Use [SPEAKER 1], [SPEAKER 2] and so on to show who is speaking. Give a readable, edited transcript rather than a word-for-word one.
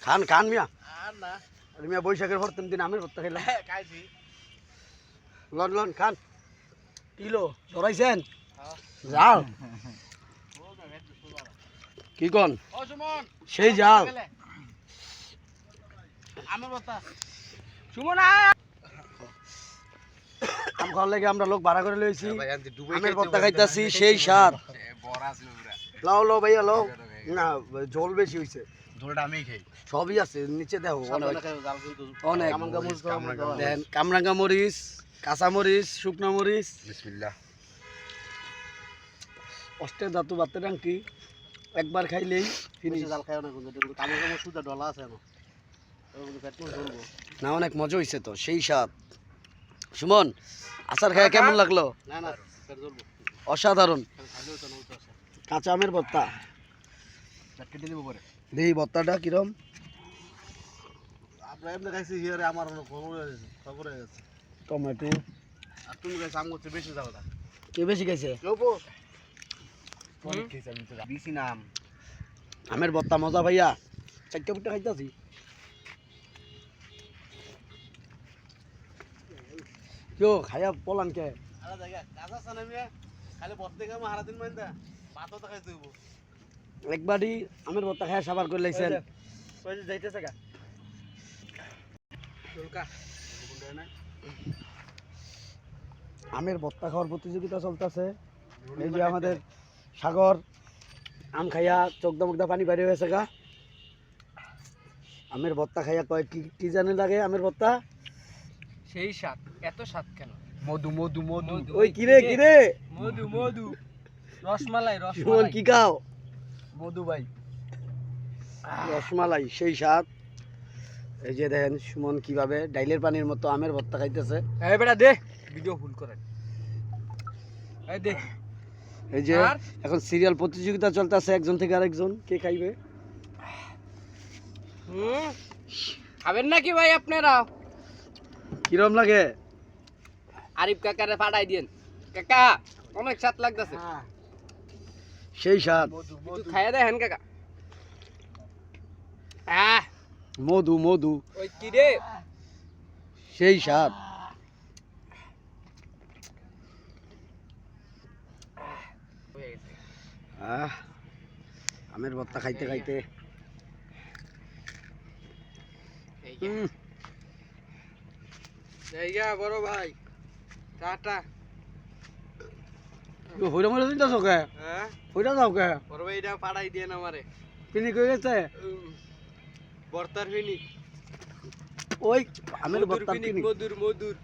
[SPEAKER 1] খান খান মিয়া মিয়া বৈশাখের প্রথম দিন আমের ভর্তা খাইলাম লন লন খান কিলো ধরাইছেন যাও কি কন সেই যাও আমের ভর্তা সুমন আম খাওয়ার লাগে আমরা লোক ভাড়া করে লইছি আমের ভর্তা খাইতাছি সেই স্বাদ লাও লাও ভাইয়া লাও না জল বেশি হইছে জলটা আমি খাই সবই আছে নিচে দেখো অনেক দেন কামরাঙ্গা মরিচ কাঁচা মরিচ শুকনো মরিচ বিসমিল্লাহ অষ্টে দাতু বাতে ডাঙ্কি একবার খাইলেই ফিনিশ জাল খাইও না কিন্তু কামরাঙ্গা মরিচ সুদা ডলা আছে না অনেক মজা হইছে তো সেই স্বাদ সুমন আচার খায় কেমন লাগলো না না অসাধারণ কাঁচা আমের ভর্তা কেটে দেবো পরে দেখি ভর্তাটা কিরম আপনার এমনি খাইছি হিয়ারে আমার খবর হয়ে গেছে টমেটো আর তুমি খাইছো আম করছে বেশি যাও কে বেশি খাইছে বেশি নাম আমের ভর্তা মজা ভাইয়া চারটা ফুটটা খাইতেছি কেউ খাইয়া পলান কে একবারই আমের ভর্তা খাইয়া সাবার করে লাইছেন আমের ভর্তা খাওয়ার প্রতিযোগিতা চলতেছে এই যে আমাদের সাগর আম খাইয়া চোখদা মুখদা পানি বাইরে হয়েছে গা আমের ভর্তা খাইয়া কয় কি জানে লাগে আমের ভর্তা
[SPEAKER 2] সেই স্বাদ এত স্বাদ কেন
[SPEAKER 1] মধু মধু মধু ওই কিরে কিরে
[SPEAKER 2] মধু মধু রসমালাই
[SPEAKER 1] সুমন কি খাও
[SPEAKER 2] মধু ভাই
[SPEAKER 1] রসমালাই সেই স্বাদ এই যে দেখেন সুমন কিভাবে ডাইলের পানির মতো আমের ভর্তা খাইতেছে
[SPEAKER 2] এই বেটা দে ভিডিও ফুল করেন এই দে
[SPEAKER 1] এই যে এখন সিরিয়াল প্রতিযোগিতা চলতেছে একজন থেকে আরেকজন কে খাইবে
[SPEAKER 2] খাবেন নাকি ভাই আপনারা
[SPEAKER 1] কিরম লাগে
[SPEAKER 2] আরিফ কাকারে পাঠাই দেন কাকা অনেক স্বাদ লাগতেছে
[SPEAKER 1] সেই স্বাদ
[SPEAKER 2] একটু খাইয়া দেখেন কাকা
[SPEAKER 1] মধু মধু
[SPEAKER 2] ওই কি রে
[SPEAKER 1] সেই স্বাদ আমের ভর্তা খাইতে খাইতে
[SPEAKER 2] বড় ভাই টাটা
[SPEAKER 1] হইরা মরে দিতেছ কে হইরা যাও কে
[SPEAKER 2] বড় ভাই এটা পাঠাই দেন আমারে
[SPEAKER 1] পিনি কই গেছে
[SPEAKER 2] বর্তার ফিনি
[SPEAKER 1] ওই আমের ভর্তা
[SPEAKER 2] মধুর মধুর